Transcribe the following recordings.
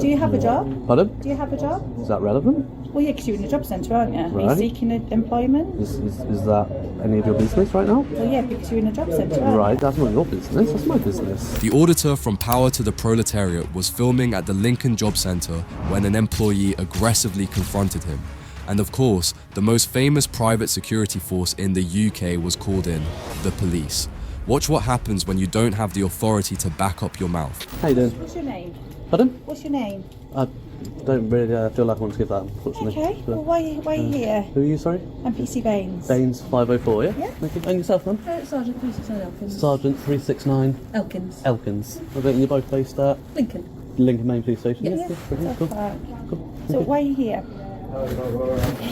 Do you have a job? Pardon? Do you have a job? Is that relevant? Well, yeah, because you're in a job centre, aren't you? Right. Are you seeking employment? Is that any of your business right now? Well, yeah, because you're in a job centre, aren't Right, that's not your business, that's my business. The auditor from Power to the Proletariat was filming at the Lincoln Job Centre when an employee aggressively confronted him. And of course, the most famous private security force in the UK was called in, the police. Watch what happens when you don't have the authority to back up your mouth. How you doing? What's your name? Pardon? What's your name? I don't really feel like I want to give that, unfortunately. Okay, well, why are you here? Who are you, sorry? I'm PC Baines. Baines 504, yeah? Yeah. Thank you. And yourself, man? Sergeant 369 Elkins. Sergeant 369 Elkins. Elkins. I think you're both based at Lincoln. Lincoln Main Police Station. Yes. Yeah, brilliant, cool. Cool. So why are you here?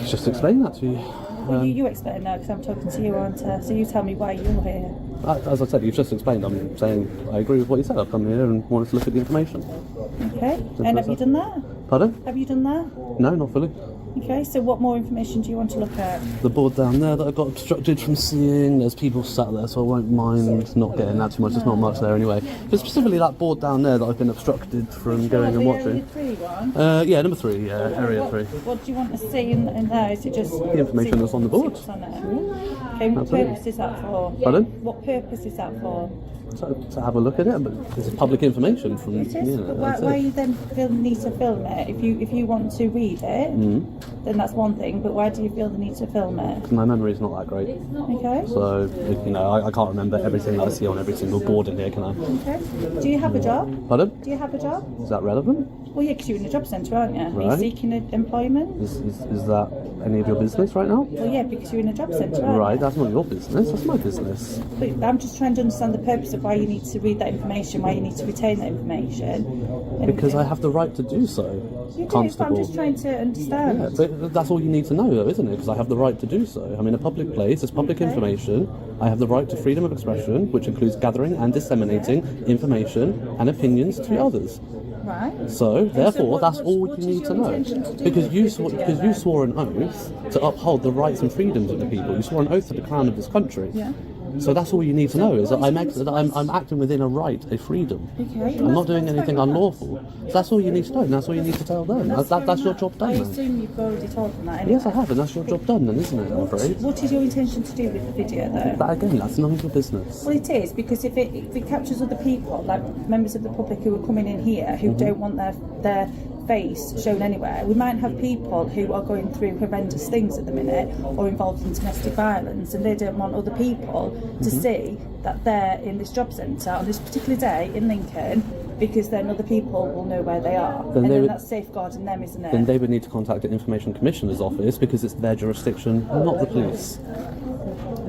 Just explain that to you. Well, you explain now because I'm talking to you, aren't I? So you tell me why you're here. As I said, you've just explained. I'm saying I agree with what you said. I've come here and wanted to look at the information. Okay. And have you done that? Pardon? Have you done that? No, not fully. Okay, so what more information do you want to look at? The board down there that I got obstructed from seeing, there's people sat there, so I won't mind not getting that too much. There's not much there anyway. But specifically that board down there that I've been obstructed from going and watching. Area 3 one? Yeah, number 3, yeah, area 3. What do you want to see in there? Is it just The information that's on the board. what's on it? Okay, what Absolutely. purpose is that for? Pardon? What purpose is that for? To have a look at it, but it's public information from, It is, but why you then feel the need to film it? If you want to read it, then that's one thing, but why do you feel the need to film it? My memory's not that great. Okay. So, you know, I can't remember everything that I see on every single board in here, can I? Okay. Do you have a job? Pardon? Do you have a job? Is that relevant? Well, yeah, because you're in a job centre, aren't you? Are you Right. seeking employment? Is that any of your business right now? Well, yeah, because you're in a job centre, aren't Right, you? that's not your business, that's my business. But I'm just trying to understand the purpose of why you need to read that information, why you need to retain that information. And Because I have the right to do so, you do, but Constable. I'm just trying to understand. Yeah, but that's all you need to know, though, isn't it? Because I have the right to do so. I'm in a public place, it's public information. I have the right to freedom of expression, which includes gathering and disseminating information and opinions to others. Right. So, therefore, what- that's all what you is need to your know. intention to do Because with you this swore, video because you then? swore an oath to uphold the rights and freedoms of the people. You swore an oath to the crown of this country. Yeah. So that's all you need to know is that what I'm acting within a right, a freedom. Okay. I'm not doing anything unlawful. So that's all you need to know, and that's all you need to tell them. That's your job done I then. assume you've already told them that anyway. Yes, I have, and that's your job done then, isn't it, I'm afraid? What is your intention to do with the video though? But again, that's none of your business. Well, it is, because if it captures other people, like members of the public who are coming in here who don't want their face shown anywhere, we might have people who are going through horrendous things at the minute or involved in domestic violence, and they don't want other people to see that they're in this job centre on this particular day in Lincoln, because then other people will know where they are, then that's safeguarding them, isn't it? Then they would need to contact the Information Commissioner's office because it's their jurisdiction, not the police.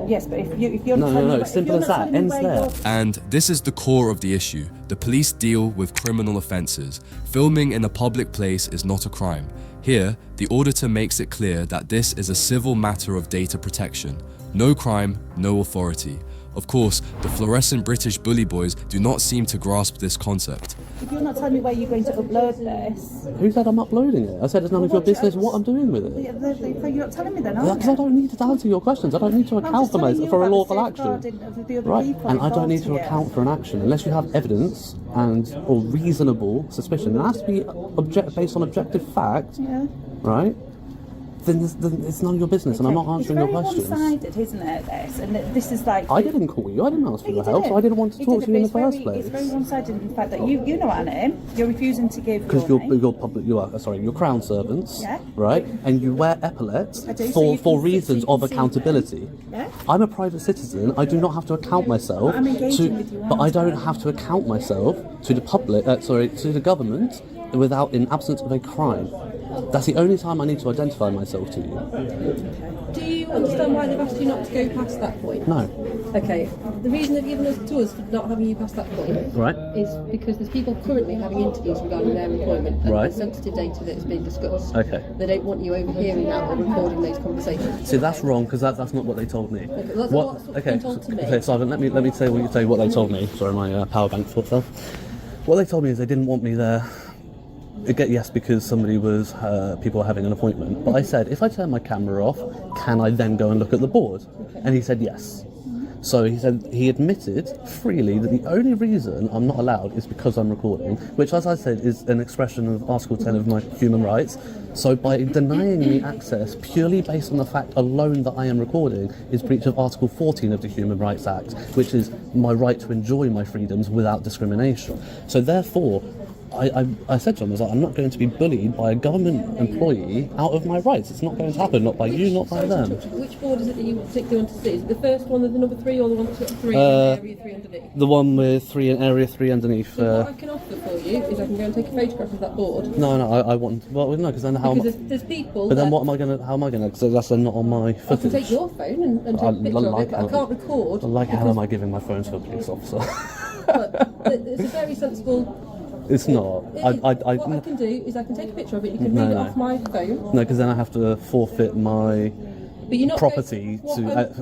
Yes, but if you're No, telling me it's simple as that. Ends there. And this is the core of the issue. The police deal with criminal offences. Filming in a public place is not a crime. Here, the auditor makes it clear that this is a civil matter of data protection. No crime, no authority. Of course, the fluorescent British bully boys do not seem to grasp this concept. If you're not telling me where you're going to upload this, Who said I'm uploading it? I said it's none of your business what I'm doing with it. you're not telling me then, Because I don't need to answer your questions. I don't need to account for a lawful action. Right, and I don't need to account for an action unless you have evidence or reasonable suspicion. It has to be based on objective fact, right? Then it's none of your business, and I'm not answering your questions. It's very one-sided, isn't it, this? And this is like... I didn't call you, I didn't ask for your help, so I didn't want to talk to you in the first place. It's very one-sided in the fact that you know our name, you're refusing to give Because your name. you're crown servants, Yeah. right? And you wear epaulets I do, so you for can reasons see- so you of can see accountability. Yeah. I'm a private citizen. I do not have to account myself I'm engaging with you, but I aren't I? don't have to account myself to the public. To the government in absence of a crime. That's the only time I need to identify myself to you. Do you understand why they've asked you not to go past that point? No. Okay. The reason they've given us to us for not having you past that point Right. is because there's people currently having interviews regarding their employment and Right. the sensitive data that is being discussed. Okay. They don't want you overhearing that or recording those conversations. See, that's wrong because that's not what they told me. Okay, that's what's been told to me. Okay, Sergeant, let me tell you what they told me. Sorry, my power bank fell. What they told me is they didn't want me there. Yes, because people were having an appointment. But I said, if I turn my camera off, can I then go and look at the board? And he said yes. So he said he admitted freely that the only reason I'm not allowed is because I'm recording, which, as I said, is an expression of Article 10 of my human rights. So by denying me access purely based on the fact alone that I am recording is breach of Article 14 of the Human Rights Act, which is my right to enjoy my freedoms without discrimination. So therefore, I said to him, I was like, I'm not going to be bullied by a government employee out of my rights. It's not going to happen, not by you, not by them. Which board is it that you particularly want to see? Is it the first one with the number 3 or the one that's got 3 and area 3 underneath? The one with 3 and area 3 underneath. So what I can offer for you is I can go and take a photograph of that board. No, I want. Well, no, because then how? Because there's people. But then what am I gonna? How am I gonna? Because that's not on my I footage. can take your phone and take a picture of it, but I can't record. How am I giving my phone to a police officer? But it's a very sensible. It's not. What I can do is I can take a picture of it. You can read it off my phone. No, because then I have to forfeit my But you're not property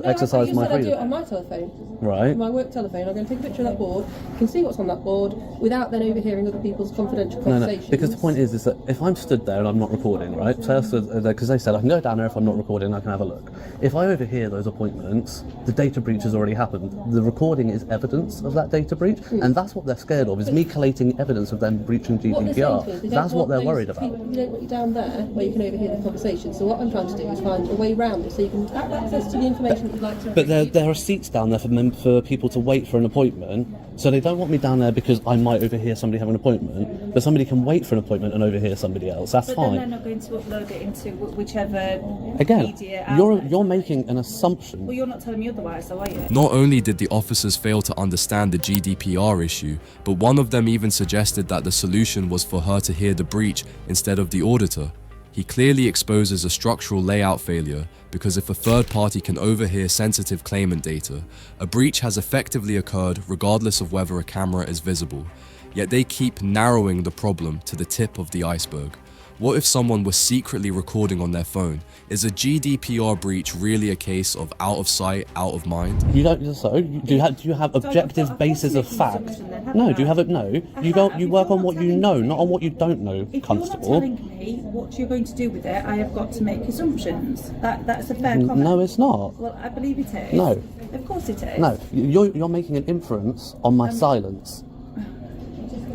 exercise my I do it freedom. on my telephone. Right. My work telephone. I'm going to take a picture of that board. You can see what's on that board without then overhearing other people's confidential conversations. No, because the point is that if I'm stood there and I'm not recording, right? Say I stood there because they said I can go down there if I'm not recording, I can have a look. If I overhear those appointments, the data breach has already happened. The recording is evidence of that data breach, and that's what they're scared of, is me collating evidence of them breaching GDPR. That's what they're worried about. You don't want you down there where you can overhear the conversation. So what I'm trying to do is find a way around it so you can have access to the information that you'd like to. But there are seats down there for people to wait for an appointment, so they don't want me down there because I might overhear somebody having an appointment, but somebody can wait for an appointment and overhear somebody else. That's but fine. Then they're not going to upload it into whichever Again, media you're making an assumption. Well, you're not telling me otherwise, though, are you? Not only did the officers fail to understand the GDPR issue, but one of them even suggested that the solution was for her to hear the breach instead of the auditor. He clearly exposes a structural layout failure, because if a third party can overhear sensitive claimant data, a breach has effectively occurred regardless of whether a camera is visible. Yet they keep narrowing the problem to the tip of the iceberg. What if someone was secretly recording on their phone? Is a GDPR breach really a case of out of sight, out of mind? You don't. So do you have objective basis of fact? No. Do you have it? No. You work on what you know, not on what you don't know, If Constable. you're not telling me what you're going to do with it, I have got to make assumptions. That's a fair comment. No, it's not. Well, I believe it is. No. Of course it is. No, you're making an inference on my silence.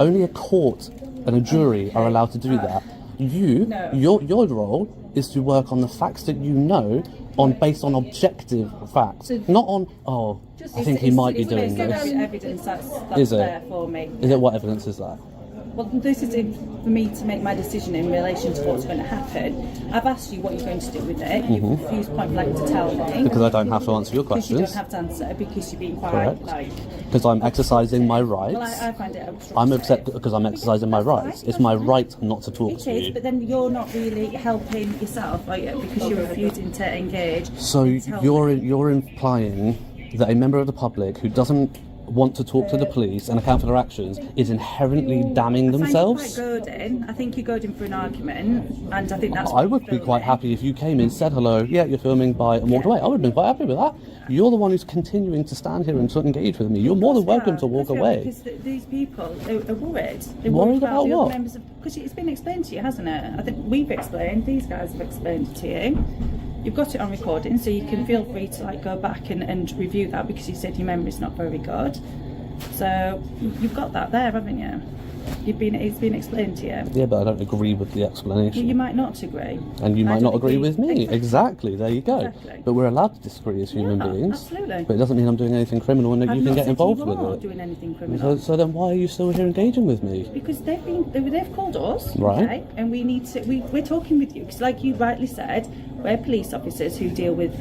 Only a court and a jury are allowed to do that. No. Your role is to work on the facts that you know, based on objective facts, not on I think he might be doing this. Evidence that's Is it? there for me. Is it? What evidence is that? Well, this is it for me to make my decision in relation to what's going to happen. I've asked you what you're going to do with it. You've refused point blank to tell me. Because I don't have to answer your Because you questions. don't have to answer because you're being quite Correct. Because I'm exercising my rights. Well, I find it obstructive. I'm upset because I'm exercising my rights. It's my right not to talk It to is, you. but then you're not really helping yourself, are you? Because you're refusing to engage. So you're implying that a member of the public who doesn't want to talk to the police and account for their actions is inherently damning themselves? I think you're goading for an argument, and I think that's. I would be quite happy if you came in, said hello, yeah, you're filming, bye, and walked away. I would have been quite happy with that. You're the one who's continuing to stand here and to engage with me. You're more than welcome to walk away. Because these people are worried. They're Worried about the what? other members because it's been explained to you, hasn't it? I think we've explained. These guys have explained it to you. You've got it on recording, so you can feel free to go back and review that, because you said your memory's not very good. So you've got that there, haven't you? It's been explained to you. Yeah, but I don't agree with the explanation. Well, you might not agree. And you might not agree with me. Exactly. There you go. Exactly. But we're allowed to disagree as human beings. Absolutely. But it doesn't mean I'm doing anything criminal and that I've you can not get said involved you with are it. doing anything criminal. So then why are you still here engaging with me? Because they've called us, Right. okay, and we need to. We're talking with you because, like you rightly said, we're police officers who deal with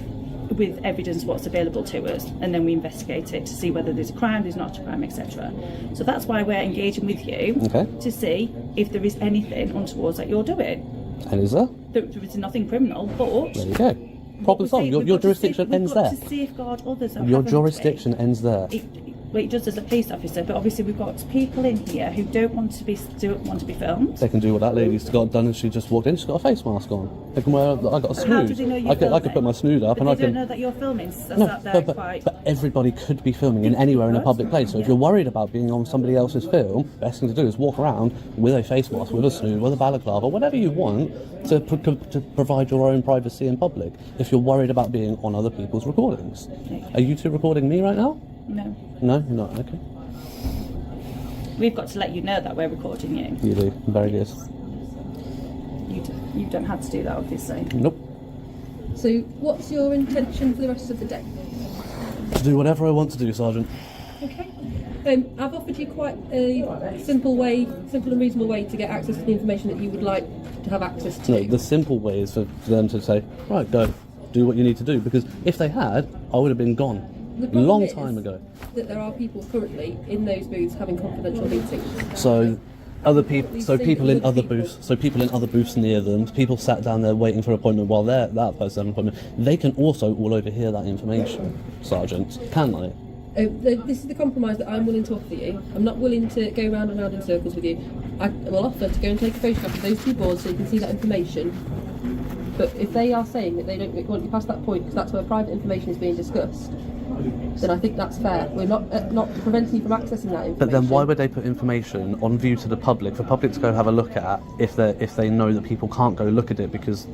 evidence what's available to us, and then we investigate it to see whether there's a crime, there's not a crime, etc. So that's why we're engaging with you, Okay. to see if there is anything untoward that you're doing. And is there? There is nothing criminal, but There you go. Problem solved. Your jurisdiction ends there. To safeguard others. Your jurisdiction ends there. what he does as a police officer, but obviously we've got people in here who don't want to be filmed. They can do what that lady's got done, and she just walked in. She's got a face mask on. They can wear. I got a snood. How do they know you're I could filming? put my snood up, But and they I can. don't know that you're filming. So No, that they're but everybody could be filming in anywhere in a public place. So if you're worried about being on somebody else's film, best thing to do is walk around with a face mask, with a snood, with a balaclava, whatever you want to provide your own privacy in public. If you're worried about being on other people's recordings, are you two recording me right now? No. No, you're not. Okay. We've got to let you know that we're recording you. You do. Very good. You don't have to do that, obviously. Nope. So what's your intention for the rest of the day? To do whatever I want to do, Sergeant. Okay. I've offered you quite a simple and reasonable way to get access to the information that you would like to have access to. No, the simple way is for them to say, right, go, do what you need to do. Because if they had, I would have been gone. The problem Long is time ago. that there are people currently in those booths having confidential meetings. So other people, people in other booths near them, people sat down there waiting for an appointment while that person had an appointment. They can also all overhear that information, Sergeant, can they? This is the compromise that I'm willing to offer you. I'm not willing to go round and round in circles with you. I will offer to go and take a photograph of those two boards so you can see that information. But if they are saying that they don't want you past that point because that's where private information is being discussed, then I think that's fair. We're not preventing you from accessing that information. But then why would they put information on view to the public, for public to go have a look at, if they know that people can't go look at it because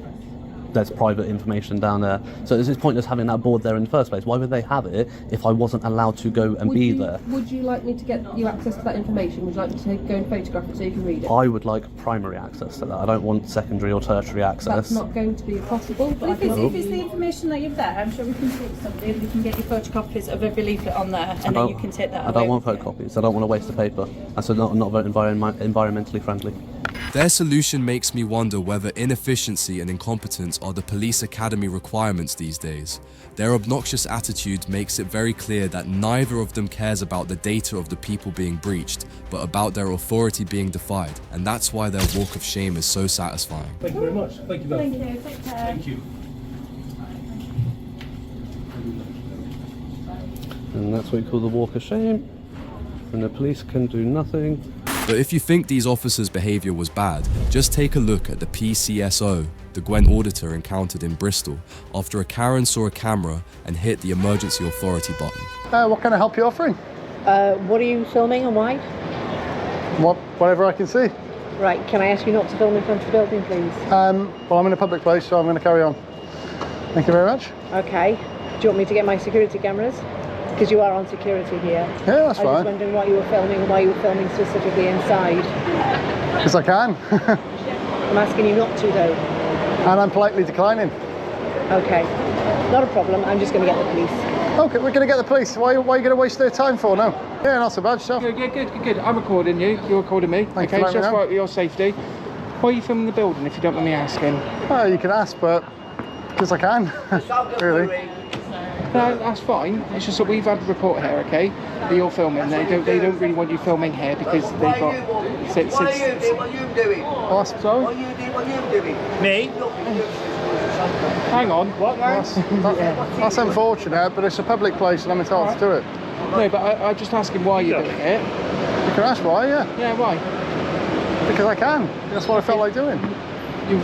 there's private information down there? So it's pointless having that board there in the first place. Why would they have it if I wasn't allowed to go and be there? Would you like me to get you access to that information? Would you like me to go and photograph it so you can read it? I would like primary access to that. I don't want secondary or tertiary access. That's not going to be possible. But If it's the information that you've there, I'm sure we can take something. We can get you photocopies of every leaflet on there, and then you can take that. I don't want photocopies. I don't want to waste the paper. That's not very environmentally friendly. Their solution makes me wonder whether inefficiency and incompetence are the police academy requirements these days. Their obnoxious attitude makes it very clear that neither of them cares about the data of the people being breached, but about their authority being defied, and that's why their walk of shame is so satisfying. Thank you very much. Thank you both. Thank you. Take care. Thank you. And that's what we call the walk of shame. And the police can do nothing. But if you think these officers' behaviour was bad, just take a look at the PCSO, the Gwen auditor encountered in Bristol, after a Karen saw a camera and hit the emergency authority button. What kind of help are you offering? What are you filming and why? Whatever I can see. Right, can I ask you not to film in front of the building, please? Well, I'm in a public place, so I'm going to carry on. Thank you very much. Okay. Do you want me to get my security cameras? Because you are on security here. Yeah, that's I was fine. wondering what you were filming and why you were filming specifically inside. Because I can. I'm asking you not to, though. And I'm politely declining. Okay. Not a problem. I'm just going to get the police. Okay, we're going to get the police. Why are you going to waste their time for now? Yeah, not so bad, yourself. Good. I'm recording you. You're recording me. Thanks Okay, for letting just me know. for your safety. Why are you filming the building, if you don't mind me asking? Well, you can ask, but because I can. Really. No, that's fine. It's just that we've had a report here, okay? That you're filming. They don't really want you filming here because they've got. What are you doing? What are you doing? Sorry? What are you doing? Me? Hang on. What? That's unfortunate, but it's a public place and I'm entitled to do it. No, but I'm just asking why you're doing it. You can ask why, yeah. Yeah, why? Because I can. That's what I felt like doing.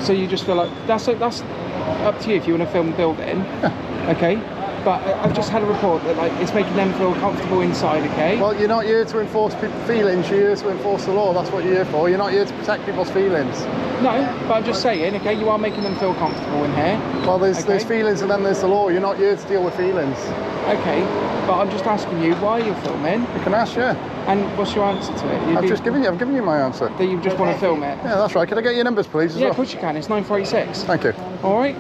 So you just feel like that's up to you if you want to film the building. Yeah. Okay. But I've just had a report that it's making them feel comfortable inside, okay? Well, you're not here to enforce people's feelings, you're here to enforce the law. That's what you're here for. You're not here to protect people's feelings. No, but I'm just saying, okay, you are making them feel comfortable in here. Well, there's feelings and then there's the law. You're not here to deal with feelings. Okay, but I'm just asking you why you're filming. You can ask, yeah. And what's your answer to it? I've given you my answer. That you just want to film it? Yeah, that's right. Can I get your numbers, please, as Yeah, well? of course you can. It's 9486. Thank you. All right.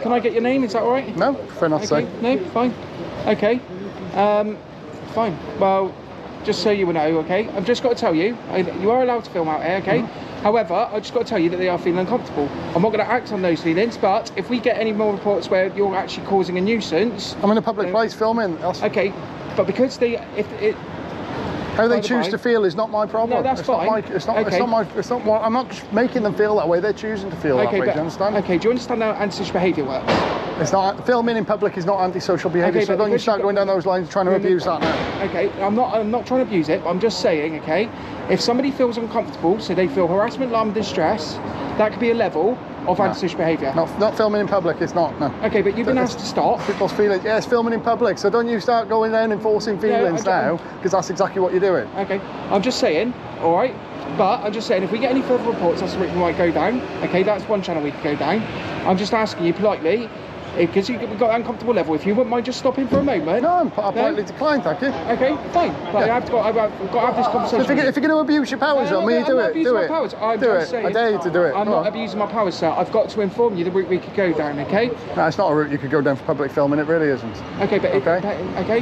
Can I get your name? Is that all right? No, prefer not to say. No, fine. Okay. Fine. Well, just so you know, okay, I've just got to tell you, you are allowed to film out here, okay? Mm-hmm. However, I've just got to tell you that they are feeling uncomfortable. I'm not going to act on those feelings, but if we get any more reports where you're actually causing a nuisance... I'm in a public place filming. Okay, but because how they choose to feel is not my problem. No, that's fine. I'm not making them feel that way. They're choosing to feel that way. Do you understand? Okay, do you understand how antisocial behaviour works? It's not, filming in public is not antisocial behaviour, Okay, so but don't you because start you've going got- down those lines trying to abuse that now. Okay, I'm not trying to abuse it, but I'm just saying, okay, if somebody feels uncomfortable, so they feel harassment, alarm, distress, that could be a level of antisocial behaviour. Not filming in public, it's not, no. Okay, but you've been asked to stop. People's feelings, yeah, it's filming in public, so don't you start going down and enforcing feelings now, because that's exactly what you're doing. Okay, I'm just saying, all right, but I'm just saying if we get any further reports, that's the route we might go down. Okay, that's one channel we could go down. I'm just asking you politely, because we've got an uncomfortable level, if you wouldn't mind just stopping for a moment. No, I'm politely declined, thank you. Okay, fine, but I've got to have this conversation. So if you're going to abuse your powers on me, do it. Do it. I'm Do just it. saying, I dare you to do it. I'm Go not on. abusing my powers, sir. I've got to inform you the route we could go down, okay? No, it's not a route you could go down for public filming, it really isn't. Okay, but okay,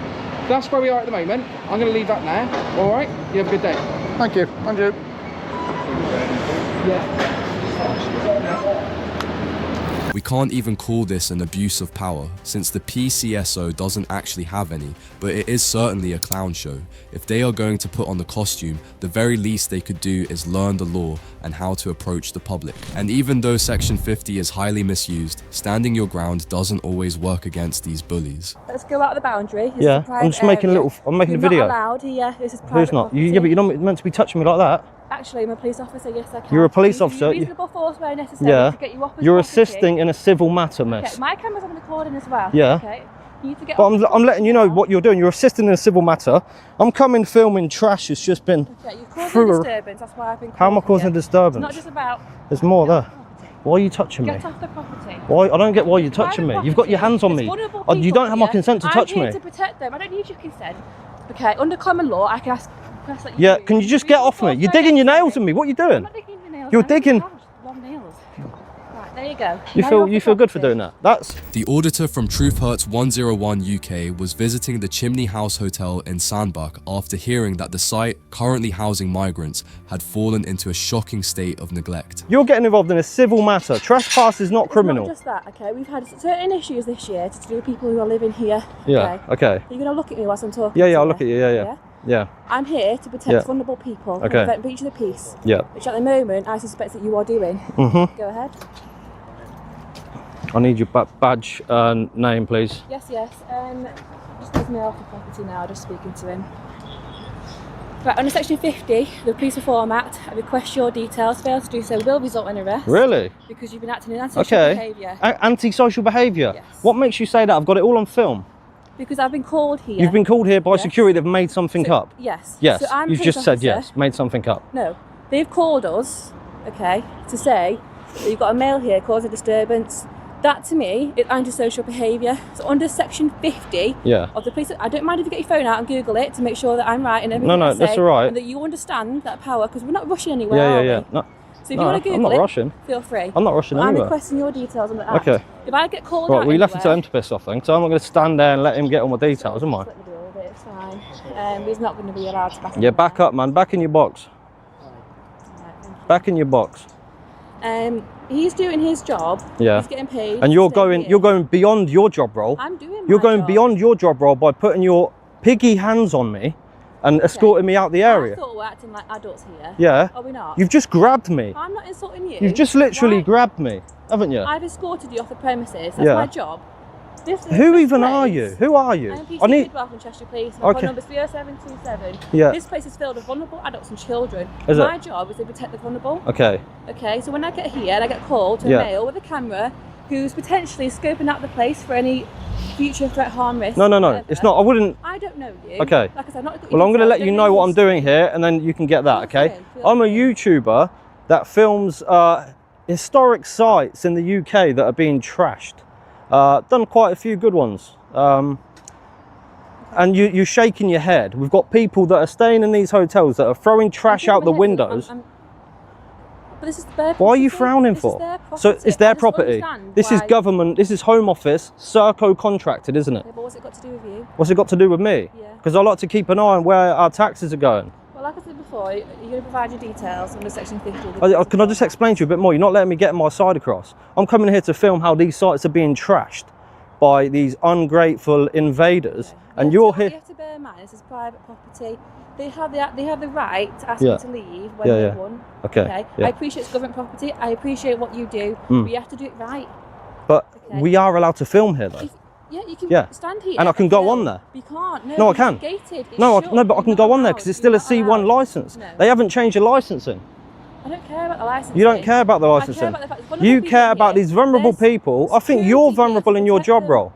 that's where we are at the moment. I'm going to leave that there. All right, you have a good day. Thank you, Andrew. We can't even call this an abuse of power, since the PCSO doesn't actually have any, but it is certainly a clown show. If they are going to put on the costume, the very least they could do is learn the law and how to approach the public. And even though Section 50 is highly misused, standing your ground doesn't always work against these bullies. Let's go out of the boundary. This Yeah, is a private I'm just making area. a little. I'm making You're a video. not allowed here. This is private. Who's not? property. Yeah, but you're not meant to be touching me like that. Actually, I'm a police officer. Yes, I can. You're a police Use officer. Reasonable force where necessary Yeah. to get you off. You're property. assisting in a civil matter, miss. Okay, my camera's on recording as well. Yeah. Okay. You need to get But off I'm letting you know what you're doing. You're assisting in a civil matter. I'm coming filming trash. It's just been. Okay, you're causing through a- disturbance. That's why I've been. How am I called causing here. disturbance? It's not just about. There's more there. Why are you touching me? Get off the property. Why? I don't get why you're touching me. Private You've got your hands on property. me. There's vulnerable You people don't have my here. consent to touch I'm here me. to protect them. I don't need your consent. Okay, under common law, I can ask. That Yeah, can you just get off me? You're digging your nails in me. What are you I'm doing? not digging your nails. You're I haven't digging- touched long nails. Right, there you go. You Now feel you're off you the feel good for property. doing that. That's The auditor from Truth Hurts 101 UK was visiting the Chimney House Hotel in Sandbach after hearing that the site, currently housing migrants, had fallen into a shocking state of neglect. you're getting involved in a civil matter. Trespass is not criminal. It's not just that, okay? We've had certain issues this year to do with people who are living here. Yeah. Okay. You're going to look at me whilst I'm talking. Yeah. to I'll look at you. Yeah. Yeah. I'm here to protect Yeah. vulnerable people and Okay. prevent breach of the peace, Yeah. which at the moment I suspect that you are doing. Mhm. Go ahead. I need your badge name, please. Yes. Just give me off the property now. Just speaking to him. Right, under Section 50, the Police Reform Act, I request your details. Fail to do so will result in arrest. Really? Because you've been acting in antisocial Okay. behaviour. Antisocial behaviour. Yes. What makes you say that? I've got it all on film. Because I've been called here. You've been called here by Yes. security. They've made something So- up. Yes. Yes. So I'm a You've police just said officer. yes. Made something up. No, they've called us, okay, to say that you've got a male here causing disturbance. That to me is antisocial behaviour. So under Section 50 Yeah. of the police, I don't mind if you get your phone out and Google it to make sure that I'm right and everything No, I say, that's all right. and that you understand that power, because we're not rushing anywhere, Yeah. are Yeah. we? No. So if No, you want to I'm Google not it, rushing. feel free. I'm not rushing I'm anywhere. requesting your details on the act. Okay. If I get called Right. out We left it to anywhere- them to piss off then, so I'm not going to stand there and let him get all my details, am I? Let me deal with it, it's fine. He's not going to be allowed to back Yeah. Back up, man. Back in your box. Back in your box. He's doing his job. Yeah. He's getting paid. And you're to stay going. here. You're going beyond your job role. I'm doing You're my going job. beyond your job role by putting your piggy hands on me and escorting me out the area. I thought we're acting like adults here. Yeah. Are we not? You've just grabbed me. I'm not insulting you. You've just literally Why? grabbed me, haven't you? I've escorted you off the premises. That's Yeah. my job. Who this even are place- you? Who are you? I'm PC I need. Bidwell from Cheshire Police. My Okay. phone number is 30727. Yeah. This place is filled with vulnerable adults and children. Is my it? job is to protect the vulnerable. Okay. Okay, so when I get here and I get called to Yeah. a male with a camera who's potentially scoping out the place for any future threat, harm, risk. No. whatever, It's not. I wouldn't. I don't know you. Okay. Like I said, I'm not. Well, I'm going to let you know what I'm doing here, and then you can get that. Feel Okay. free, feel I'm a free. YouTuber that films historic sites in the UK that are being trashed. Done quite a few good ones. And you're shaking your head. We've got people that are staying in these hotels that are throwing trash out the windows. But this is their Why are you property. frowning This for? is their So property. it's their I just property. understand This is why- government. This is Home Office, Serco contracted, isn't it? Yeah, but what's it got to do with you? What's it got to do with me? Yeah. Because I like to keep an eye on where our taxes are going. Well, like I said before, you're going to provide your details under Section 50. of the Can I Police just explain to you a bit more? You're not letting me get my side across. I'm coming here to film how these sites are being trashed by these ungrateful invaders, and you're You here. have to bear in mind, this is private property. They have the right to ask Yeah. you to leave when Yeah. they want. Okay. I Yeah. appreciate it's government property. I appreciate what you do. Mm. But you have to do it right. But Okay. we are allowed to film here, though. Yeah, you can Yeah. stand here. And I can go film. on there. You can't. No, No, I it's can. gated. It's No, shut. no, but I You're can not go on there allowed. because it's still a You're not C1 allowed. license. No. They haven't changed your licensing. I don't care about the licensing. You don't care about the I care licensing. about the fact that vulnerable You people care in about here, these vulnerable there's people. I think security you're here vulnerable to in your protect job them. role.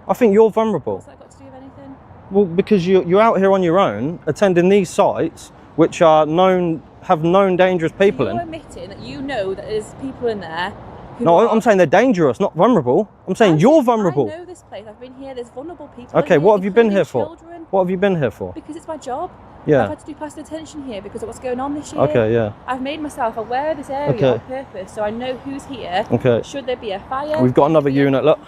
I think you're vulnerable. What's that got to do with anything? Well, because you're out here on your own, attending these sites, which are have known dangerous people You're in. admitting that you know that there's people in there who No, are... I'm saying they're dangerous, not vulnerable. I'm saying you're vulnerable. I know this place. I've been here. There's vulnerable people. Okay, in here, what have you been here for? children. What have you been here for? Because it's my job. Yeah. I've had to do past attention here because of what's going on this year. Okay, yeah. I've made myself aware of this area Okay. on purpose, so I know who's here. Okay. Should there be a fire? We've got another unit, look.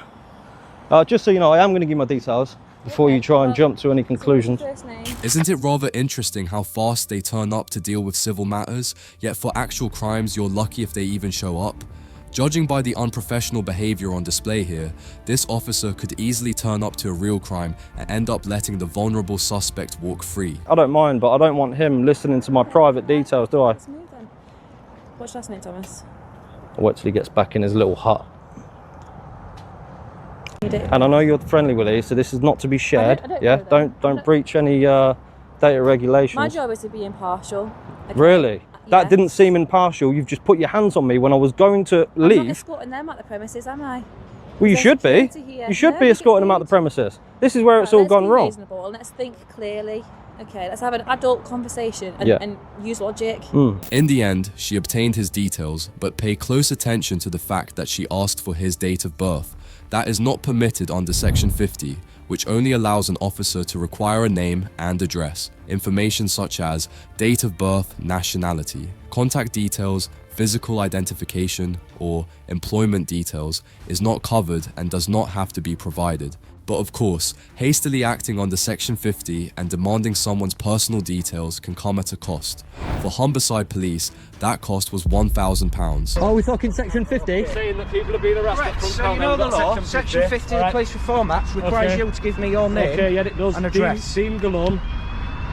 Just so you know, I am going to give you my details before you try and jump to any conclusions. First name. Isn't it rather interesting how fast they turn up to deal with civil matters, yet for actual crimes you're lucky if they even show up? Judging by the unprofessional behaviour on display here, this officer could easily turn up to a real crime and end up letting the vulnerable suspect walk free. I don't mind, but I don't want him listening to my private details, do I? Let's move then. What's your last name, Thomas? Wait till he gets back in his little hut. You do. And I know you're friendly with these, so this is not to be shared. I don't Yeah, know them. don't breach any data regulations. My job is to be impartial. Okay? Really? That Yes. didn't seem impartial. You've just put your hands on me when I was going to I'm not leave. escorting them out the premises, am I? Well, you There's should be. security here. You should No, be we escorting get them out the paid. premises. This is where it's all Let's gone be wrong. reasonable and let's think clearly. Okay, let's have an adult conversation and, Yeah. and use logic. In the end, she obtained his details, but pay close attention to the fact that she asked for his date of birth. That is not permitted under Section 50, which only allows an officer to require a name and address. Information such as date of birth, nationality, contact details, physical identification, or employment details is not covered and does not have to be provided. But of course, hastily acting under Section 50 and demanding someone's personal details can come at a cost. For Humberside Police, that cost was £1,000. Are we talking Section 50? Saying that people are being arrested. Right, so you know the law, Section 50 of the Police Reform Act requires you to give me your name Okay, yeah, it does. and address. Dean Galone.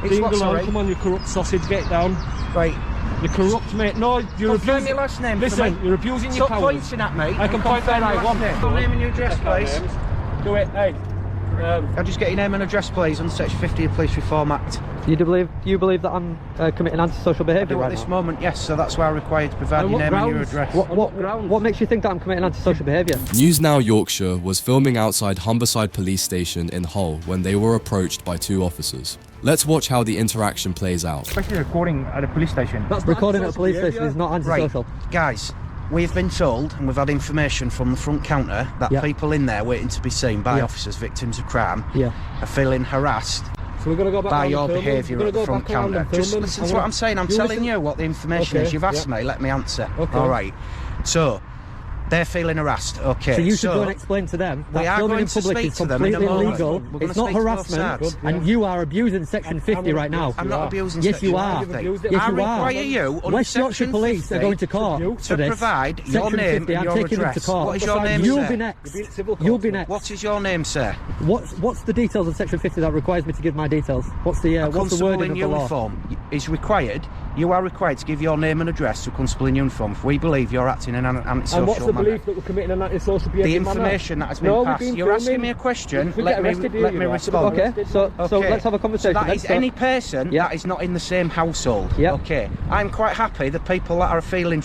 It's Dean what, Galone, sorry? come on, you corrupt sausage, get down. Right, You corrupt, mate. No, you're confirm abusing... your last name for Listen, me. you're abusing your Stop powers. pointing at me. I can and point confirm where I your want. last name. Your name and your address, please. Do it, hey. I'll just get your name and address, please, on Section 50 of the Police Reform Act. Do you believe that I'm committing antisocial I behaviour do at right this now? moment, yes, so that's why I'm required to provide your name and your address. What makes you think that I'm committing antisocial behaviour? News Now Yorkshire was filming outside Humberside Police Station in Hull when they were approached by two officers. Let's watch how the interaction plays out. Especially recording at a police station. That's recording at a police station is not antisocial. Right, guys, we've been told and we've had information from the front counter that Yeah. people in there waiting to be seen by Yeah. officers, victims of crime, Yeah. are feeling harassed So we're going to go back by around your and film them. behaviour We're at the gonna go front back around counter. and film Just them. listen I to what want- I'm saying. I'm You telling listen- you what the information Okay, is. You've asked yeah. me, let me answer. Okay. All right. So, they're feeling harassed. Okay. So you should go and explain to them we that are filming going in to public speak is to them in a completely moment. illegal. We're gonna It's not speak to both harassment, sides. and you are abusing Section 50 right now. I'm not abusing Yes, Section you are. 50. Yes, I you are. require you under West Yorkshire Section Police 50 are going to court to for this. provide your Section name 50, and I'm your taking them to address. court. What is your name, You'll sir? be next. You'll be next. What is your name, sir? What's the details of Section 50 that requires me to give my details? What's the A constable wording in of the law? uniform is required. You are required to give your name and address to a constable in uniform if we believe you're acting in an antisocial And what's the manner. belief that we're committing an antisocial The behaviour manner? information that has been No, we've passed. been You're asking filming. me a question. If we Let get me arrested, let you me know. respond. Okay, so let's have a conversation. So that is any person Yeah. that is not in the same household. Yeah. Okay. I'm quite happy the people that are feeling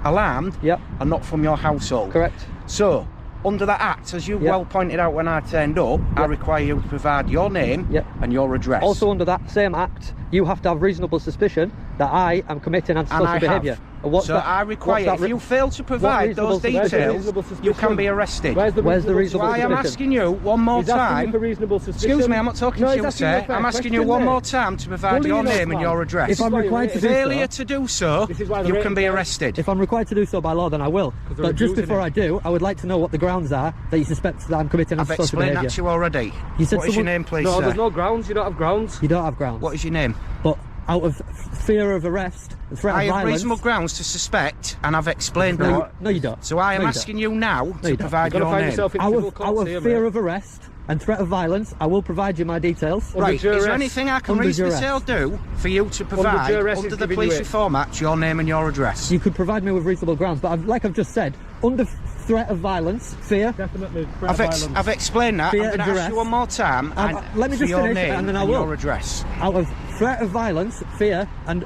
alarmed Yeah. are not from your household. Correct. So, under that act, as you Yeah. well pointed out when I turned up, I require you to provide your name Yeah. and your address. Also under that same act, you have to have reasonable suspicion that I am committing and antisocial I behaviour. have. And what's So that? I require, if you fail to provide those details, you can be arrested. Where's the reasonable So I am suspicion? asking you one more He's asking time. you for reasonable suspicion. Excuse me, I'm not talking No, to he's you, asking you sir. a fair I'm asking you question, one mate. more time to provide Bully your you, name and man. your address. If I'm required to do Failure so, to do so, you can be arrested. if I'm required to do so by law, then I will. But just before I do, I would like to know what the grounds are that you suspect that I'm committing I've antisocial explained behaviour. that to you already. You said What is your someone- name, please, No, sir? there's no grounds. You don't have grounds. You don't have grounds. What is your name? But out of fear of arrest, and threat I of have violence... reasonable grounds to suspect, and I've explained No, that. no, you don't. So I am No, you asking don't. you now No, to you provide don't. your name. Out of fear of arrest and threat of violence, I will provide you my details. Right, is there anything I can Under reasonably duress. do for you to provide, duress is under the giving Police you it. Reform Act, your name and your address? You could provide me with reasonable grounds, but like I've just said, under threat of violence, fear. Definitely threat of violence. I've explained that. Fear I'm and going to ask duress. you one more time. And Let me just your finish name and then I will. Your address. Out of threat of violence, fear and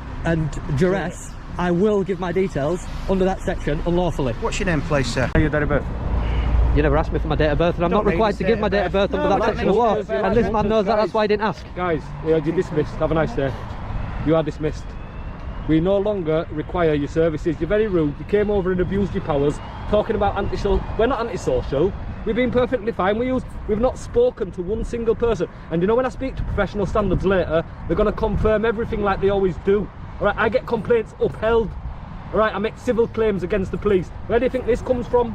duress, I will give my details under that section unlawfully. What's your name, please, sir? Your date of birth. You never asked me for my date of birth, and I'm not required to give my date of birth under that section of law. And this man knows that, that's why I didn't ask. Guys, you're dismissed. Have a nice day. You are dismissed. We no longer require your services. You're very rude. You came over and abused your powers, talking about antisocial. We're not antisocial. We've been perfectly fine. We've not spoken to one single person. And you know, when I speak to professional standards later, they're going to confirm everything like they always do. All right, I get complaints upheld. All right, I make civil claims against the police. Where do you think this comes from?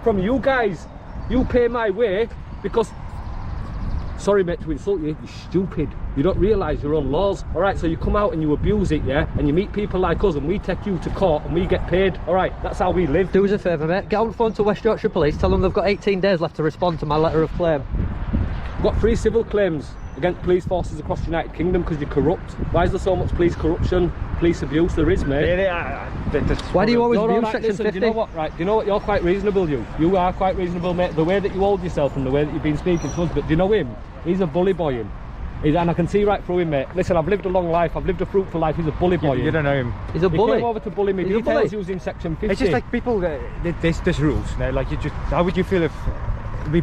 From you guys. You pay my way because, sorry mate to insult you, you're stupid. You don't realise your own laws. All right, so you come out and you abuse it, yeah, and you meet people like us and we take you to court and we get paid. All right, that's how we live. Do us a favour, mate. Get on the phone to West Yorkshire Police, tell them they've got 18 days left to respond to my letter of claim. We've got 3 civil claims against police forces across the United Kingdom because you're corrupt. Why is there so much police corruption, police abuse? There is, mate. Why do you always abuse right, section listen, 50? Do you know what, right? Do you know what? You're quite reasonable, you are quite reasonable, mate. The way that you hold yourself and the way that you've been speaking to us, but do you know him? He's a bully boy, him. And I can see right through him, mate. Listen, I've lived a long life, I've lived a fruitful life. He's a bully boy. You don't know him. He's a bully. He came over to bully me. Details using section 50. It's just like people, there's rules. You know, like you just, how would you feel if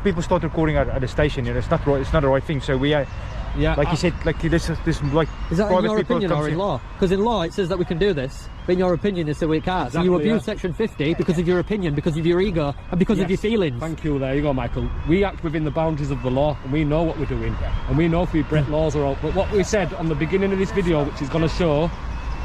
people start recording at the station? You know, it's not right. It's not the right thing. So we, yeah, like you said, like this like is that in your opinion or in in. law? Because in law it says that we can do this, but in your opinion it's that we can't. Exactly, so you abuse section 50 because of your opinion, because of your ego, and because of your feelings. Thank you. There you go, Michael. We act within the boundaries of the law, and we know what we're doing, and we know if we break laws or all. But what we said on the beginning of this video, which is going to show,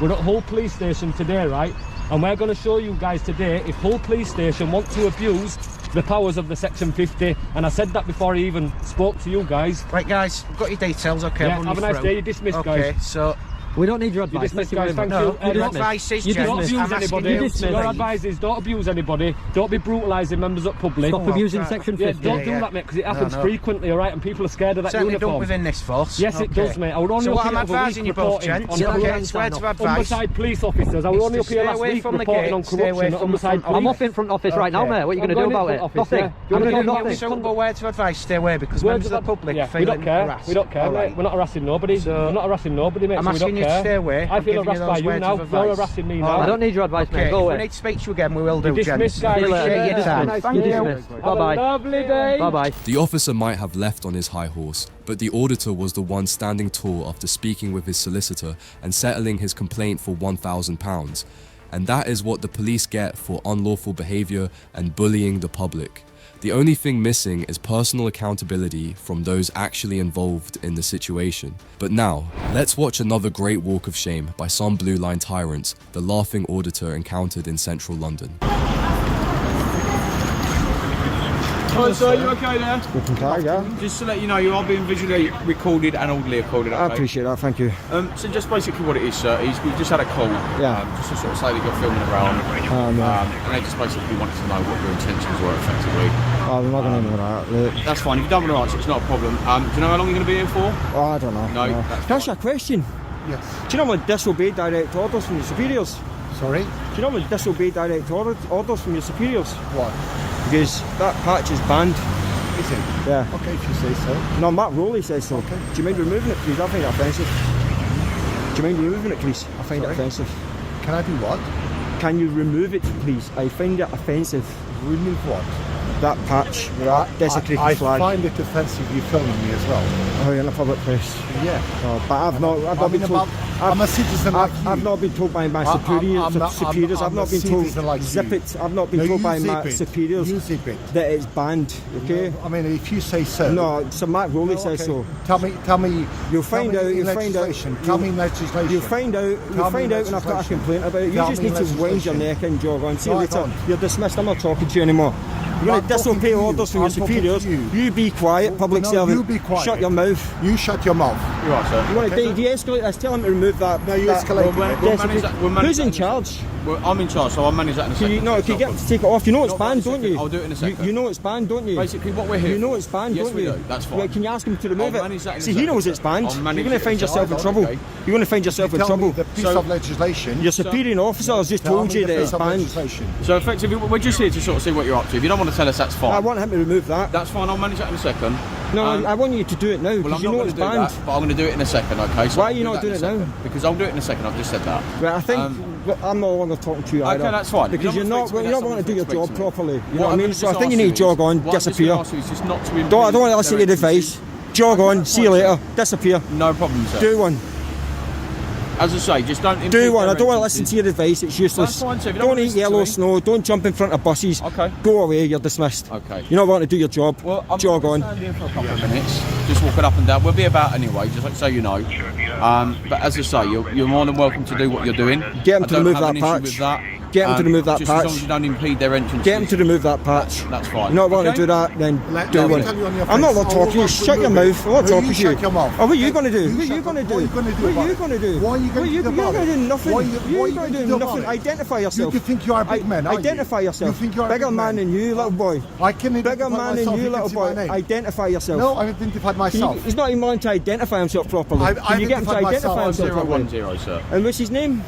we're at Hull Police Station today, right? And we're going to show you guys today if Hull Police Station want to abuse the powers of the section 50, and I said that before I even spoke to you guys. Right, guys, I've got your details. Okay, yeah, have a nice day. You're dismissed, guys. Okay, so we don't need your advice. You're dismissed, guys. Thank no, you. Your advice is don't abuse anybody. Your advice advice is don't abuse anybody. Don't be brutalising members of public. Stop abusing section 50. Don't do that, mate, because it happens frequently, all right? And people are scared of that certainly uniform. Don't within this force. Yes, it does, mate. I would only so what up I'm advising you both, gents. Okay, swear to advice. Homicide police officers. I was only up here last week reporting on corruption. I'm off in front office right now, mate. What are you going to do about it? Nothing. I'm going to do nothing. So we'll word to advice, stay away, because members of the public are we don't feeling care. harassed. We don't care, mate. We're not harassing nobody. We're not harassing nobody, mate. I'm asking you to stay away. I feel harassed by you now. You're harassing me now. I don't need your advice, mate. Go away. If we need to speak to you again, we will do, gents. Appreciate your time. Thank you. Bye-bye. Lovely day. Bye-bye. The officer might have left on his high horse, but the auditor was the one standing tall after speaking with his solicitor and settling his complaint for £1,000. And that is what the police get for unlawful behaviour and bullying the public. The only thing missing is personal accountability from those actually involved in the situation. But now, let's watch another great walk of shame by some Blue Line tyrants the laughing auditor encountered in central London. Hi sir, you okay there? Okay, yeah. Just to let you know, you are being visually recorded and audibly recorded. Okay? I appreciate that, thank you. So just basically what it is, sir, is we've just had a call. Yeah. Just to sort of say that you're filming around. And they just basically wanted to know what your intentions were effectively. I'm not going to know that. Look. That's fine, if you don't want to answer, it's not a problem. Do you know how long you're going to be here for? Oh, I don't know. No. Can I ask you a question? Yes. Do you know what disobey direct orders from your superiors? Sorry? Do you know what disobey direct orders from your superiors? What? Because that patch is banned. Is it? Yeah. Okay, if you say so. No, Matt Rowley says so. Okay. Do you mind removing it, please? I find it offensive. Do you mind removing it, please? I find it offensive. Can I do what? Can you remove it, please? I find it offensive. Remove what? That patch, that desecrated flag. I find it offensive you filming me as well. Oh, you're in a public place. Yeah. Oh, but I've not been told. I'm a citizen like you. I've not been told by my superiors. I've not been told like zip it. I've not been told by my superiors that it's banned. Okay. No, I mean, if you say so. No, so Matt Rowley says so. Tell me. You'll find out. You'll find out. Tell me legislation. You'll find out. You'll find out when I've got a complaint about it. You just need to wind your neck and jog on. See you later. You're dismissed. I'm not talking to you anymore. You're going to disobey orders from your superiors. You be quiet, public servant. You be quiet. Shut your mouth. You shut your mouth. You are, sir. You want to de-escalate this? Tell him to remove that. No, you that- escalate. We'll manage that. Who's in charge? Well, I'm in charge, so I'll manage that in a Can second. you, no, can you get him to take it off? You know it's Not banned, right don't this you? second. I'll do it in a second. You know it's banned, don't you? Basically, what we're here. You know it's banned, Yes, don't we you? do. That's fine. Right, can you ask him to remove I'll it? manage that in a See, he second. knows it's banned. I'll You're manage going to it. find yourself in trouble. Okay. You're going to find yourself in Tell me trouble. the piece of legislation. Your superior officer has just told you that it's banned. So effectively, we're just here to sort of see what you're up to. If you don't want to tell us, that's fine. I want him to remove that. That's fine. I'll manage that in a second. No, I want you to do it now Well, because I'm you not know going it's to do banned. that, but I'm going to do it in a second, okay? So Why are I'll you do not that in doing a it now? second. Because I'll do it in a second. I've just said that. Right, I think I'm no longer talking to you either. Okay, that's fine. Because you're not going to do your job properly. You know what I I'm mean? gonna So I just think you ask need to jog on, what I'm just disappear. gonna ask you is just not to I don't want to listen to your advice. Jog on, see you later, disappear. No problem, sir. Do one. As I say, just don't. Do one. I don't want to listen to your advice. It's useless. That's fine, sir. If you Don't want to eat listen to yellow me. snow. Don't jump in front of buses. Okay. Go away. You're dismissed. Okay. You're not wanting to do your job. Well, I'm Jog on. stand here for a couple of minutes, just walking up and down. We'll be about anyway, just so you know. But as I say, you're more than welcome to do what you're doing. Get him I to don't remove have that an issue patch. with that. Get him to remove that just as patch. long as you don't impede their entrance. Get him to remove that patch. That's fine. You're not wanting Okay? to do that, then do let me one. tell you on your I'm not face. going to talk to you. I will Shut your remove mouth. it. I'm not No, talking you to you. shut your mouth. Oh, what are you going to do? You What are you shut going to your- do? what are you gonna do What are about you it? going to do? What are you going to do You're about going to it? do nothing. What are you You're going going to to do do nothing. about it? Identify yourself. You think you are a big man, are you? Identify yourself. You think you are a Bigger big man man? than you, little boy. I can Bigger identify man than myself. you, You little can see my boy. name. Identify yourself. No, I identified myself. He's not even wanting to identify himself properly. I Can you get him to identified identify myself. himself properly? 010, sir. And what's his name?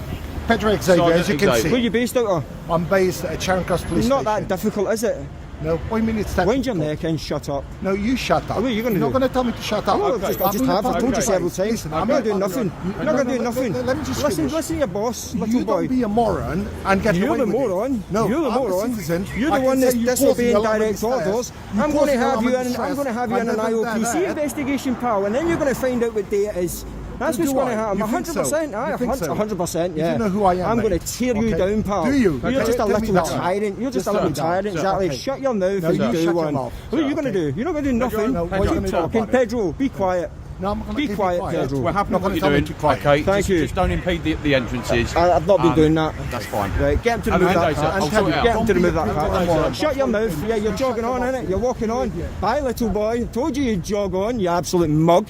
Pedro Xavier, as you can Xavier. see. Where are you based out of? I'm based at Charing Cross Police Not Station. that difficult, is it? No, what do you mean it's that Wind your difficult? neck and shut up. No, you shut up. What are you going to You're do? not going to tell me to shut up. I Okay. just I'm have. gonna I've told you okay. several times. Listen, I'm not doing nothing. You're not going to do nothing. Let me just Listen finish. to your boss, little You boy. don't be a moron and get You're away the with it. moron. No, You're the I'm moron. a citizen. You're I the can one say that's you caused disobeying me a lot of direct distress. orders. You I'm going caused to me a lot have of you in. distress. I'm going to have you I in an never did IOPC that. investigation, pal, and then you're going to find out what day it is. That's what's Do going I? to happen. You think so? 100%. You think so? 100%. You Yeah. know who I am, I'm mate. going to tear you Okay. down, pal. Do you? You're Okay. just a Tell me little that. tyrant. You're just a Sir, little tyrant. sir, Exactly. okay. Shut your mouth No, and you do shut your one. mouth. What are you going to do? You're not going to do nothing. No, what are you Keep gonna do talking. about it? Pedro, be quiet. No, I'm going Be to quiet, Pedro. We're happy Not with what gonna you're tell me doing. to be quiet. Okay, Thank you. Just don't impede the entrances. I've not been doing that. That's fine. Right, get him to Have a remove good that day, sir. patch. I'll sort it out. Get him to remove that Don't be a patch. moron. Shut your mouth. Yeah, you're jogging on, innit? You're walking on. Bye, little boy. Told you you'd jog on, you absolute mug.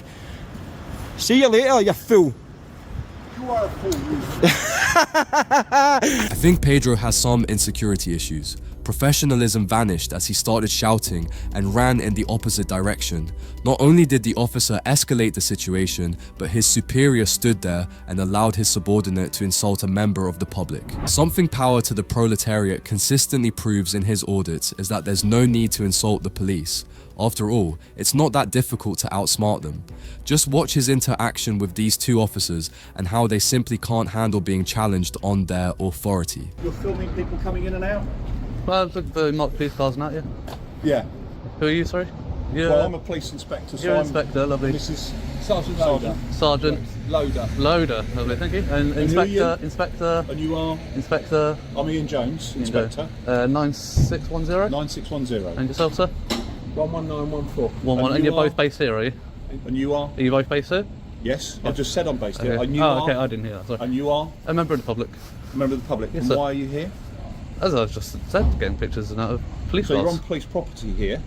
See you later, you fool. You are a fool. I think Pedro has some insecurity issues. Professionalism vanished as he started shouting and ran in the opposite direction. Not only did the officer escalate the situation, but his superior stood there and allowed his subordinate to insult a member of the public. Something power to the proletariat consistently proves in his audits is that there's no need to insult the police. After all, it's not that difficult to outsmart them. Just watch his interaction with these two officers and how they simply can't handle being challenged on their authority. You're filming people coming in and out? Well, I was looking for mock police cars and that, yeah. Yeah. Who are you, sorry? Yeah. Well, I'm a police inspector, so You're an I'm... inspector, lovely. This is Sergeant Loader. Sergeant Loader. Loader, lovely, thank you. And who are you? Inspector. And you are? Inspector. I'm Ian Jones, Inspector. 9610. 9610. And yourself, sir? 11914. And you're both based here, are you? And you are? Are you both based here? Yes, I just said I'm based Okay. here. And you oh, are? okay, I didn't hear that, sorry. And you are? A member of the public. A member of the public. Yes, and sir. why are you here? As I've just said, getting pictures and out of police So cars. you're on police property here.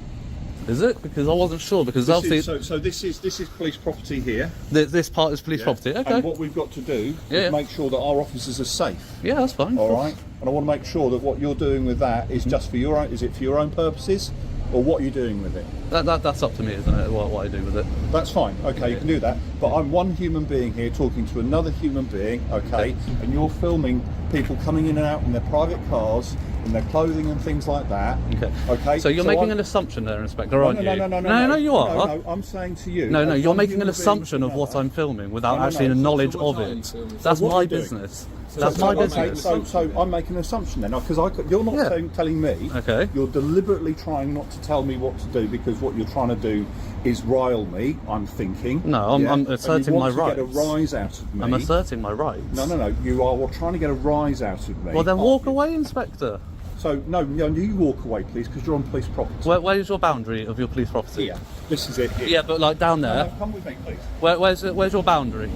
Is it? Because I wasn't sure, because This obviously... is, so this is police property here. This part is police Yeah. property, okay. And what we've got to do is make sure that our officers are safe. Yeah, that's fine. All right. And I want to make sure that what you're doing with that is just for your own. Is it for your own purposes, or what are you doing with it? That's up to me, isn't it? What I do with it. That's fine. Okay, you can do that. But I'm one human being here talking to another human being. Okay, and you're filming people coming in and out in their private cars, in their clothing and things like that. Okay. Okay. So you're making an assumption there, Inspector, aren't you? No, you are. No, I'm saying to you. No, as you're one making an human assumption being- of what I'm filming without No, no, actually no. knowledge So of it. So That's what my are you doing? business. That's my business. So I'm making an assumption then, because you're not telling me. Okay. You're deliberately trying not to tell me what to do, because what you're trying to do is rile me. I'm thinking. No, I'm asserting my and you want to rights. get a rise out of me. I'm asserting my rights. No. You are trying to get a rise out of me. Well, then walk away, Inspector. So no, you walk away, please, because you're on police property. Where's your boundary of your police property? Here. This is it. Here. Yeah, but like down there. No, come with me, please. Where's your boundary?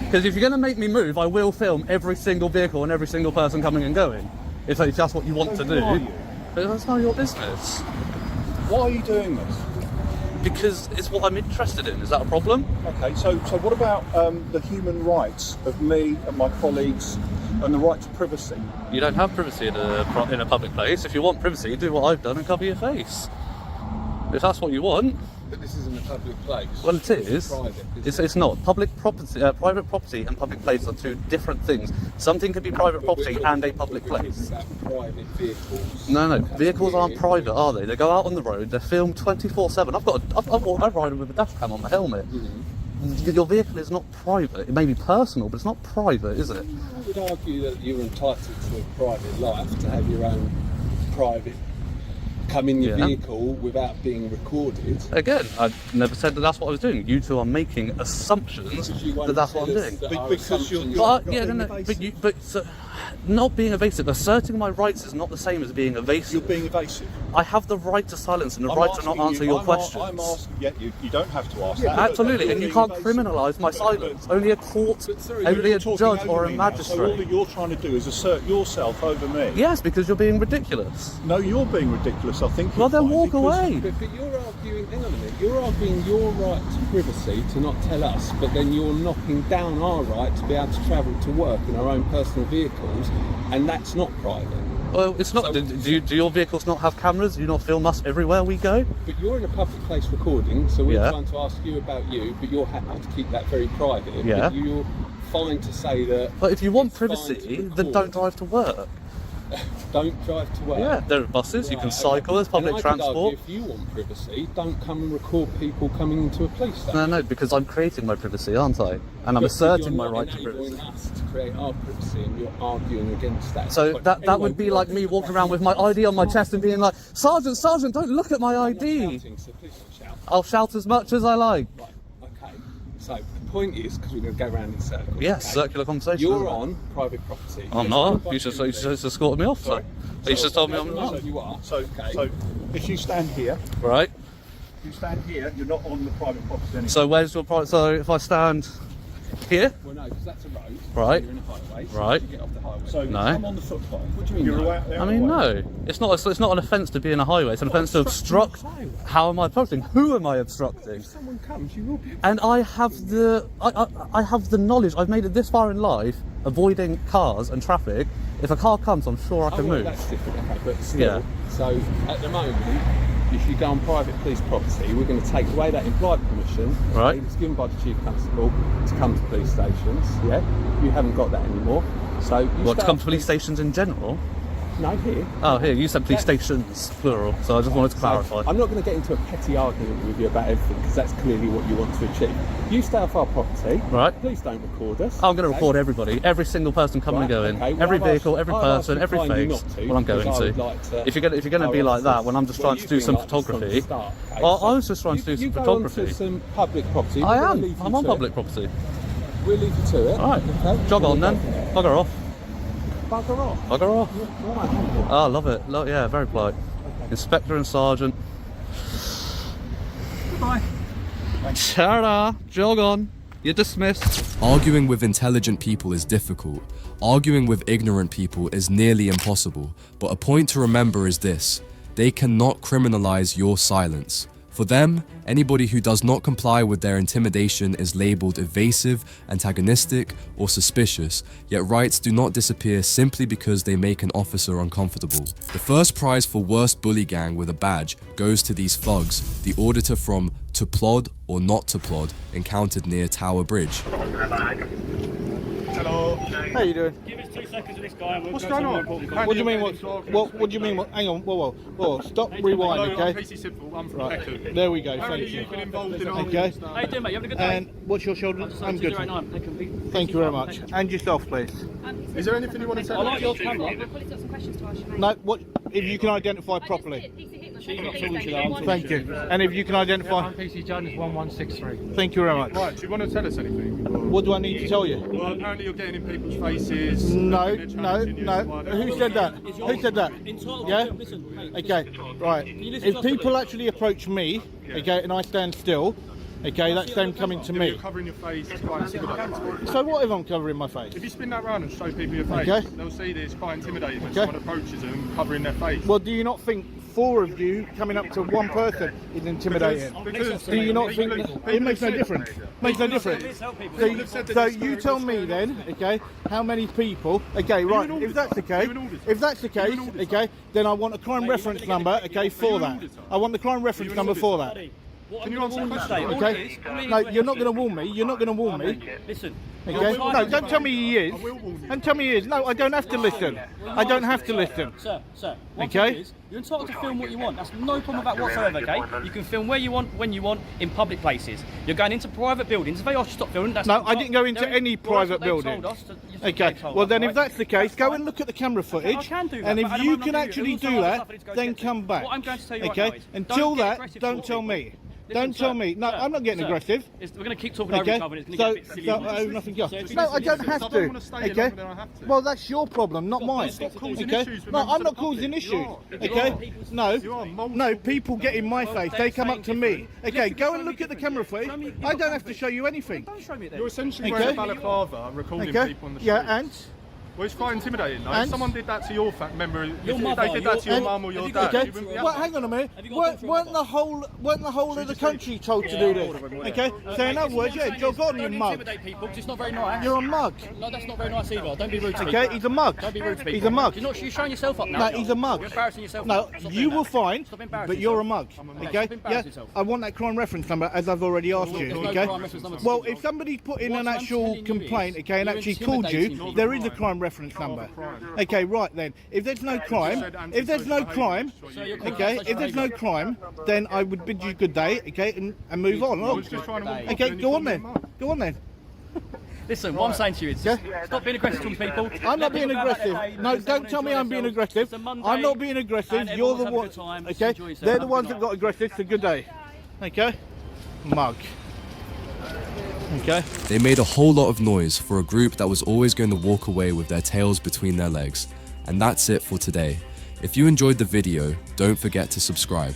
Because if you're going to make me move, I will film every single vehicle and every single person coming and going. If that's what you want to do. Who are you? But that's not your business. Why are you doing this? Because it's what I'm interested in. Is that a problem? Okay, so what about the human rights of me and my colleagues and the right to privacy? You don't have privacy in a public place. If you want privacy, do what I've done and cover your face. If that's what you want. But this isn't a public place. Well, it is. Private. It's not. Public property, private property and public place are two different things. Something could be private property and a public place. Private vehicles. No, vehicles aren't private, are they? They go out on the road. They're filmed 24/7. I ride them with a dash cam on my helmet. Your vehicle is not private. It may be personal, but it's not private, is it? I would argue that you're entitled to a private life, to have your own private come in your vehicle without being recorded. Again, I never said that that's what I was doing. You two are making assumptions that that's what I'm doing. But not being evasive, asserting my rights is not the same as being evasive. You're being evasive. I have the right to silence and the right to not answer your questions. I'm asking, you don't have to ask that. Absolutely, and you can't criminalise my silence. Only a court, only a judge or a magistrate. So all that you're trying to do is assert yourself over me. Yes, because you're being ridiculous. No, you're being ridiculous, I think. Well, then walk away. But you're arguing, hang on a minute, you're arguing your right to privacy to not tell us, but then you're knocking down our right to be able to travel to work in our own personal vehicles, and that's not private. Well, it's not. So, do your vehicles not have cameras? Do you not film us everywhere we go? But you're in a public place recording, so we're trying to ask you about you, but you're happy to keep that very private. Yeah. But you're fine to say that. But if you want privacy, then don't drive to work. Don't drive to work. Yeah, there are buses. You can cycle. There's public transport. If you want privacy, don't come and record people coming into a police station. No, because I'm creating my privacy, aren't I? And I'm asserting my right to privacy. You're us to create our privacy, and you're arguing against that. So that would be like me walking around with my ID on my chest and being like, Sergeant, don't look at my ID. So please don't shout. I'll shout as much as I like. Right. Okay. So the point is, because we're going to go around in circles. Yes, circular conversation. You're on private property. I'm not. You just escorted me off. Sorry. You just told me I'm not. So you are. So if you stand here, right? If you stand here, you're not on the private property anymore. So where's your private? So if I stand here, well, no, because that's a road. Right. You're in a highway. So Right. You get off the highway. So No. I'm on the footpath. What do you mean? You're no? out there. I mean, no. It's not an offence to be in a highway. It's an offence to obstruct. How am I obstructing? Who am I obstructing? If someone comes, you will be. And I have the knowledge. I've made it this far in life, avoiding cars and traffic. If a car comes, I'm sure I can move. That's different, okay, but still. Yeah. So at the moment, if you go on private police property, we're going to take away that implied permission. Right. It's given by the Chief Constable to come to police stations. Yeah. You haven't got that anymore. So you What, to come to police stations in general? No, here. Oh, here. You said police stations, plural. So I just wanted to clarify. I'm not going to get into a petty argument with you about everything, because that's clearly what you want to achieve. You stay off our property. Right. Please don't record us. I'm going to record everybody, every single person coming and going, okay. Well, every I've vehicle, asked- every I've asked person, you every kindly face. not to, Well, I'm going because I would to. like to If you're going to be like that when I'm just trying to do some photography. Well, I was just trying to do some photography. You go onto some public property. I We're gonna am. leave you I'm on to public it. property. We'll leave you to it. All right. Okay. Jog on then. Bugger off. Bugger off. Bugger off. Right. Oh, I love it. Yeah, very polite. Inspector and Sergeant. Goodbye. Ta-da! Jog on. You're dismissed. Arguing with intelligent people is difficult. Arguing with ignorant people is nearly impossible. But a point to remember is this: they cannot criminalize your silence. For them, anybody who does not comply with their intimidation is labeled evasive, antagonistic, or suspicious, yet rights do not disappear simply because they make an officer uncomfortable. The first prize for worst bully gang with a badge goes to these thugs, the auditor from To Plod or Not To Plod, encountered near Tower Bridge. Hello. How you doing? Give us 2 seconds of this guy. What's going on? What do you mean? What do you mean? Hang on. Whoa. Stop. Rewind. Hello, Okay. I'm PC Simple. I'm from Peckham. There we go. Apparently Thank you. you've been involved in all Okay. this. How you doing, mate? You having a good day? And what's your shoulder? I'm good. Thank you very much. And yourself, please. Is there anything you want to say? I like your camera. No. What? If you can identify properly. She's not talking to you, I'm talking Thank to you. And if you can identify. I'm PC Jones 1163. Thank you very much. Right, do you want to tell us anything? What do I need to tell you? Well, apparently you're getting in people's faces. No. Who said that? Who said that? Yeah? Okay, right. If people actually approach me, okay, and I stand still, okay, that's them coming to If me. you're covering your face, it's quite intimidating. So what if I'm covering my face? If you spin that round and show people your face, Okay. they'll see that it's quite intimidating when Okay. someone approaches them covering their face. Well, do you not think 4 of you coming up to 1 person is intimidating. Do you not think it makes no difference? Makes no difference. So you tell me then, okay, how many people? Okay, right. If that's the case, okay, then I want a crime reference number, okay, for that. I want the crime reference number for that. Can you answer the question? Okay. No, you're not going to warn me. You're not going to warn me. Listen. Okay. No, don't tell me he is. Don't tell me he is. No, I don't have to listen. I don't have to listen. Sir. One Okay. thing is, you're entitled to film what you want. That's no problem with that whatsoever, okay? You can film where you want, when you want, in public places. You're going into private buildings. If they ask you to stop filming, that's No, I didn't go into any private building. Okay, well then if that's the case, go and look at the camera footage. I can do that, and if but you I'm can not actually doing it. do There's that, also other stuff then I need to go come to. back. What I'm going to tell you right Okay, now is, until don't get that, aggressive don't towards tell me. me. Don't tell me. No, I'm not getting aggressive. We're going to keep talking over Okay, each other and it's going to get a bit silly. nothing else. So if you No, just I don't listen- have to. Okay. Well, that's your problem, not mine. Okay. No, I'm not causing issues. Okay. No, people get in my face. They come up to me. Okay, go and look at the camera footage. I don't have to show you anything. You're essentially wearing a balaclava and recording people on the street. Yeah, and? Well, it's quite intimidating, though. And? If someone did that to your member, if mother, they did that to your mum or your dad, you wouldn't be Well, hang on a minute. Weren't the whole of the country told to do this? Okay. So in other words, yeah, jog on, you mug. People, 'cause it's not very nice. You're a mug. No, that's not very nice either. Don't be rude to me. Okay, he's a mug. Don't be rude to people. He's a mug. You're showing yourself up now. No, he's a mug. You're embarrassing yourself. No, Stop you doing will that. find, Stop embarrassing but you're a yourself. mug. Okay? Stop embarrassing Yeah, yourself. I want that crime reference number, as I've already asked you. There's no Okay? crime reference number to Well, speak if of. somebody's put in What an I'm actual telling you complaint, is, okay, and you're actually called you, intimidating there is a people. crime reference number. Okay, right then. If there's no crime, okay, if there's no crime, then I would bid you good day, okay, and move on. Okay, go on then. Go on then. Listen, what I'm saying to you is, stop being aggressive towards people. I'm not being aggressive. No, don't tell me I'm being aggressive. I'm not being aggressive. You're the one. Okay, they're the ones that got aggressive. So good day. Okay, mug. Okay. They made a whole lot of noise for a group that was always going to walk away with their tails between their legs. And that's it for today. If you enjoyed the video, don't forget to subscribe.